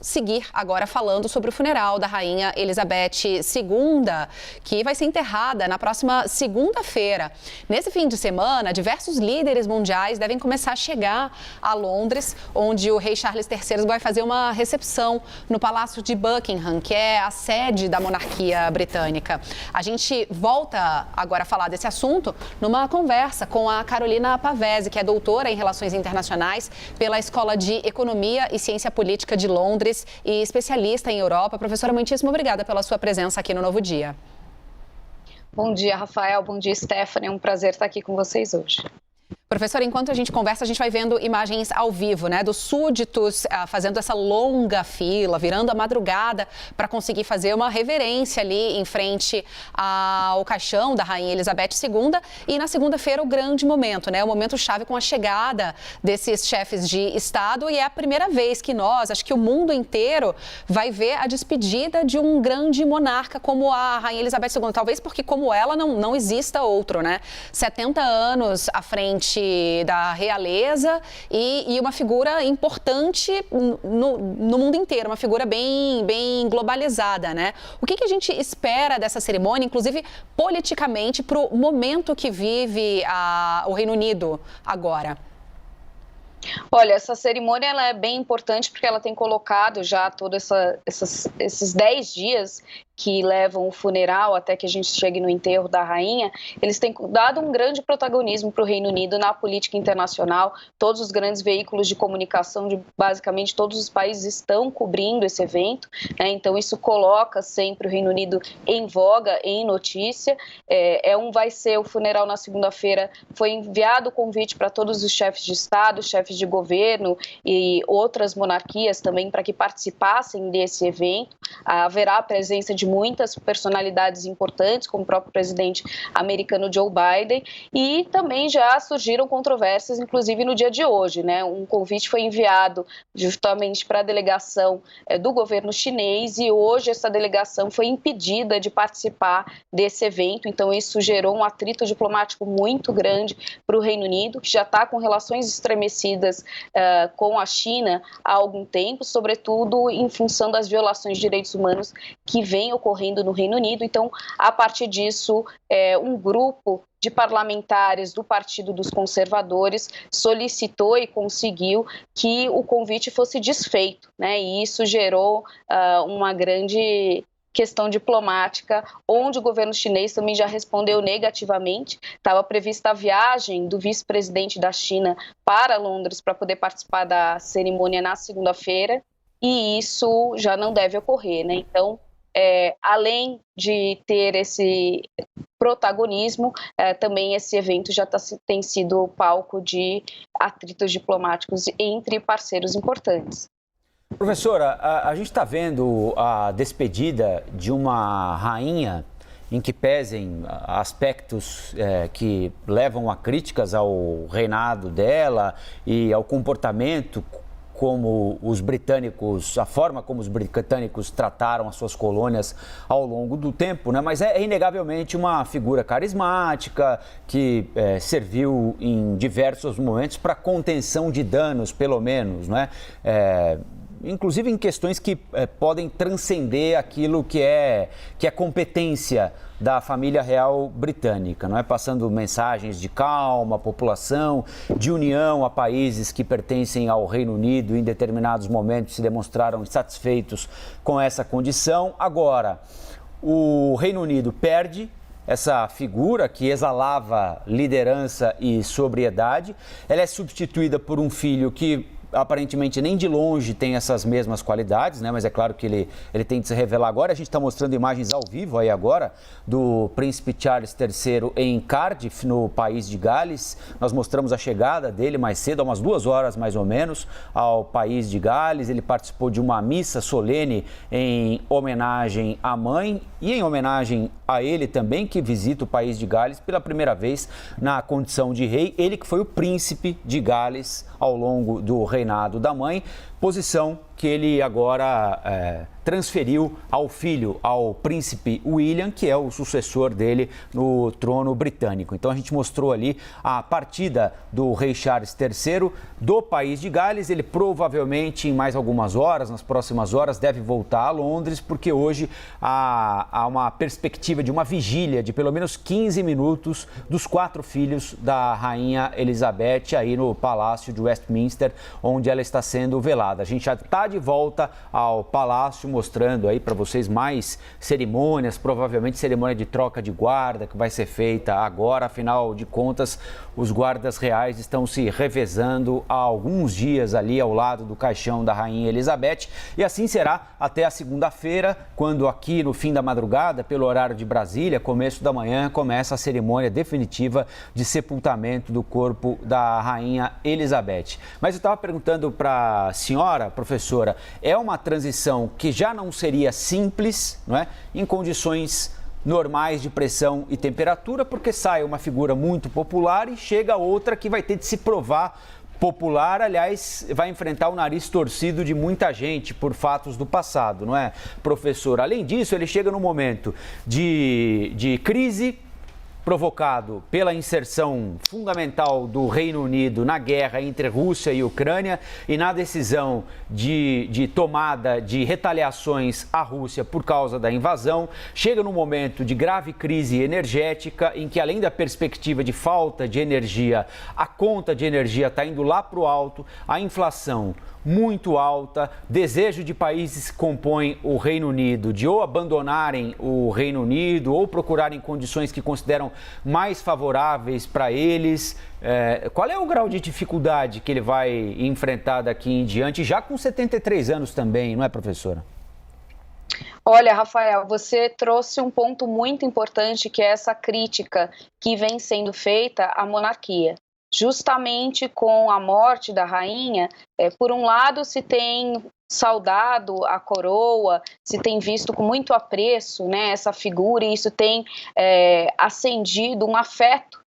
seguir agora falando sobre o funeral da Rainha Elizabeth II, que vai ser enterrada na próxima segunda-feira. Nesse fim de semana, diversos líderes mundiais devem começar a chegar a Londres, onde o rei Charles III vai fazer uma recepção no Palácio de Buckingham, que é a sede da monarquia britânica. A gente volta agora a falar desse assunto numa conversa com a Carolina Pavese, que é doutora em Relações Internacionais pela Escola de Economia e Ciência Política de Londres e especialista em Europa. Professora, muitíssimo obrigada pela sua presença aqui no Novo Dia. Bom dia, Rafael. Bom dia, Stephanie. É um prazer estar aqui com vocês hoje. Professora, enquanto a gente conversa, a gente vai vendo imagens ao vivo, né, dos súditos fazendo essa longa fila, virando a madrugada para conseguir fazer uma reverência ali em frente ao caixão da Rainha Elizabeth II. E na segunda-feira o grande momento, né, o momento chave com a chegada desses chefes de Estado. E é a primeira vez que nós, acho que o mundo inteiro, vai ver a despedida de um grande monarca como a Rainha Elizabeth II. Talvez porque como ela não exista outro, né? 70 anos à frente da realeza e uma figura importante no mundo inteiro, uma figura bem globalizada, né? O que a gente espera dessa cerimônia, inclusive politicamente, para o momento que vive o Reino Unido agora? Olha, essa cerimônia ela é bem importante porque ela tem colocado já todos esses 10 dias que levam o funeral até que a gente chegue no enterro da rainha, eles têm dado um grande protagonismo para o Reino Unido na política internacional. Todos os grandes veículos de comunicação de basicamente todos os países estão cobrindo esse evento, né? Então isso coloca sempre o Reino Unido em voga, em notícia. Vai ser o funeral na segunda-feira. Foi enviado o convite para todos os chefes de Estado, chefes de governo e outras monarquias também para que participassem desse evento. Haverá a presença de muitas personalidades importantes, como o próprio presidente americano Joe Biden, e também já surgiram controvérsias, inclusive no dia de hoje, né? Um convite foi enviado justamente para a delegação do governo chinês e hoje essa delegação foi impedida de participar desse evento, então isso gerou um atrito diplomático muito grande para o Reino Unido, que já está com relações estremecidas com a China há algum tempo, sobretudo em função das violações de direitos humanos que vem ocorrendo no Reino Unido. Então, a partir disso, um grupo de parlamentares do Partido dos Conservadores solicitou e conseguiu que o convite fosse desfeito, né? E isso gerou uma grande questão diplomática, onde o governo chinês também já respondeu negativamente. Estava prevista a viagem do vice-presidente da China para Londres para poder participar da cerimônia na segunda-feira, e isso já não deve ocorrer, né? Então, além de ter esse protagonismo, também esse evento já tem sido palco de atritos diplomáticos entre parceiros importantes. Professora, a gente está vendo a despedida de uma rainha em que pesem aspectos que levam a críticas ao reinado dela e ao comportamento como os britânicos, a forma como os britânicos trataram as suas colônias ao longo do tempo, né? Mas é inegavelmente uma figura carismática que serviu em diversos momentos para contenção de danos, pelo menos, né? Inclusive em questões que podem transcender aquilo que é competência da família real britânica, não é? Passando mensagens de calma à população, de união a países que pertencem ao Reino Unido e em determinados momentos se demonstraram insatisfeitos com essa condição. Agora, o Reino Unido perde essa figura que exalava liderança e sobriedade. Ela é substituída por um filho que aparentemente nem de longe tem essas mesmas qualidades, né? Mas é claro que ele tem de se revelar agora. A gente está mostrando imagens ao vivo aí agora do príncipe Charles III em Cardiff, no país de Gales. Nós mostramos a chegada dele mais cedo, há umas 2 horas mais ou menos, ao país de Gales. Ele participou de uma missa solene em homenagem à mãe e em homenagem a ele também, que visita o país de Gales pela primeira vez na condição de rei. Ele que foi o príncipe de Gales ao longo do reinado da mãe, posição que ele agora transferiu ao filho, ao príncipe William, que é o sucessor dele no trono britânico. Então a gente mostrou ali a partida do rei Charles III do país de Gales. Ele provavelmente em mais algumas horas, nas próximas horas, deve voltar a Londres, porque hoje há uma perspectiva de uma vigília de pelo menos 15 minutos dos 4 filhos da rainha Elizabeth aí no Palácio de Westminster, onde ela está sendo velada. A gente já está de volta ao palácio, mostrando aí para vocês mais cerimônias, provavelmente cerimônia de troca de guarda que vai ser feita agora. Afinal de contas, os guardas reais estão se revezando há alguns dias ali ao lado do caixão da rainha Elizabeth, e assim será até a segunda-feira, quando aqui no fim da madrugada, pelo horário de Brasília, começo da manhã, começa a cerimônia definitiva de sepultamento do corpo da rainha Elizabeth. Mas eu estava perguntando para a senhora, professora, é uma transição que já não seria simples, não é? Em condições normais de pressão e temperatura, porque sai uma figura muito popular e chega outra que vai ter de se provar popular, aliás, vai enfrentar o nariz torcido de muita gente por fatos do passado, não é, professor? Além disso, ele chega num momento de crise provocado pela inserção fundamental do Reino Unido na guerra entre Rússia e Ucrânia e na decisão de tomada de retaliações à Rússia por causa da invasão. Chega num momento de grave crise energética em que, além da perspectiva de falta de energia, a conta de energia está indo lá para o alto, a inflação muito alta, desejo de países que compõem o Reino Unido de ou abandonarem o Reino Unido ou procurarem condições que consideram mais favoráveis para eles. Qual é o grau de dificuldade que ele vai enfrentar daqui em diante, já com 73 anos também, não é, professora? Olha, Rafael, você trouxe um ponto muito importante, que é essa crítica que vem sendo feita à monarquia. Justamente com a morte da rainha, por um lado se tem saudado a coroa, se tem visto com muito apreço, né, essa figura, e isso tem acendido um afeto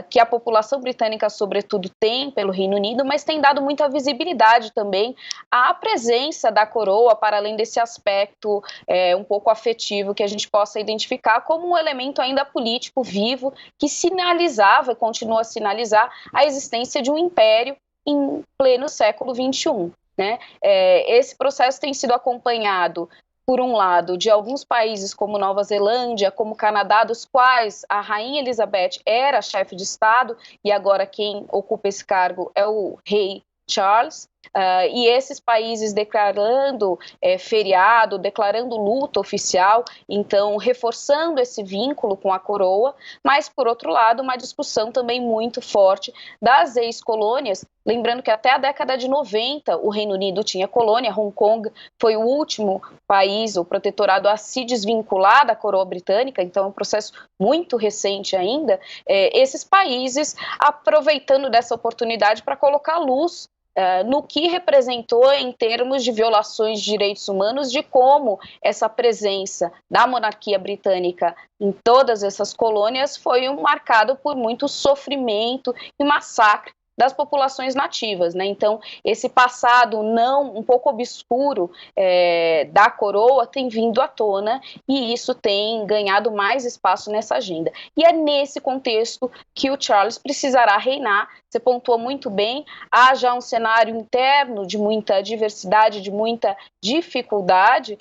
que a população britânica, sobretudo, tem pelo Reino Unido, mas tem dado muita visibilidade também à presença da coroa, para além desse aspecto um pouco afetivo que a gente possa identificar como um elemento ainda político vivo que sinalizava e continua a sinalizar a existência de um império em pleno século XXI. Né? Esse processo tem sido acompanhado, por um lado, de alguns países como Nova Zelândia, como Canadá, dos quais a rainha Elizabeth era chefe de Estado e agora quem ocupa esse cargo é o rei Charles. E esses países declarando feriado, declarando luto oficial, então reforçando esse vínculo com a coroa, mas, por outro lado, uma discussão também muito forte das ex-colônias, lembrando que até a década de 90 o Reino Unido tinha colônia. Hong Kong foi o último país, o protetorado, a se desvincular da coroa britânica, então é um processo muito recente ainda. Esses países aproveitando dessa oportunidade para colocar luz no que representou em termos de violações de direitos humanos, de como essa presença da monarquia britânica em todas essas colônias foi marcado por muito sofrimento e massacre das populações nativas, né? Então, esse passado um pouco obscuro da coroa tem vindo à tona e isso tem ganhado mais espaço nessa agenda. E é nesse contexto que o Charles precisará reinar. Você pontuou muito bem, há já um cenário interno de muita diversidade, de muita dificuldade.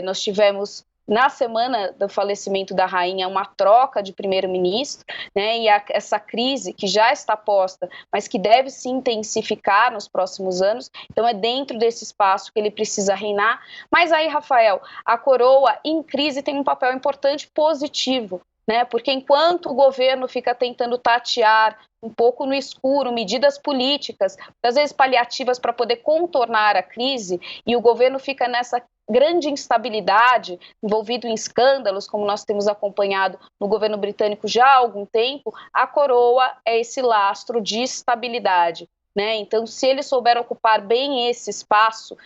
Nós tivemos, na semana do falecimento da rainha, uma troca de primeiro-ministro, né, e essa crise que já está posta, mas que deve se intensificar nos próximos anos. Então é dentro desse espaço que ele precisa reinar. Mas aí, Rafael, a coroa em crise tem um papel importante positivo, né, porque enquanto o governo fica tentando tatear um pouco no escuro medidas políticas, às vezes paliativas, para poder contornar a crise, e o governo fica nessa grande instabilidade, envolvido em escândalos, como nós temos acompanhado no governo britânico já há algum tempo, a coroa é esse lastro de estabilidade. Né? Então, se ele souber ocupar bem esse espaço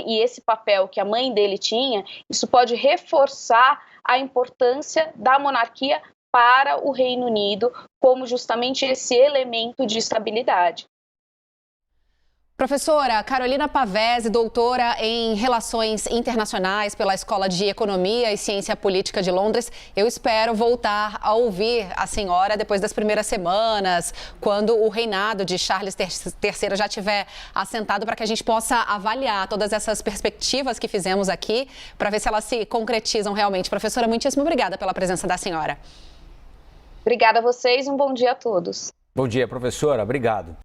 e esse papel que a mãe dele tinha, isso pode reforçar a importância da monarquia para o Reino Unido como justamente esse elemento de estabilidade. Professora Carolina Pavese, doutora em Relações Internacionais pela Escola de Economia e Ciência Política de Londres. Eu espero voltar a ouvir a senhora depois das primeiras semanas, quando o reinado de Charles III já estiver assentado, para que a gente possa avaliar todas essas perspectivas que fizemos aqui, para ver se elas se concretizam realmente. Professora, muitíssimo obrigada pela presença da senhora. Obrigada a vocês e um bom dia a todos. Bom dia, professora. Obrigado.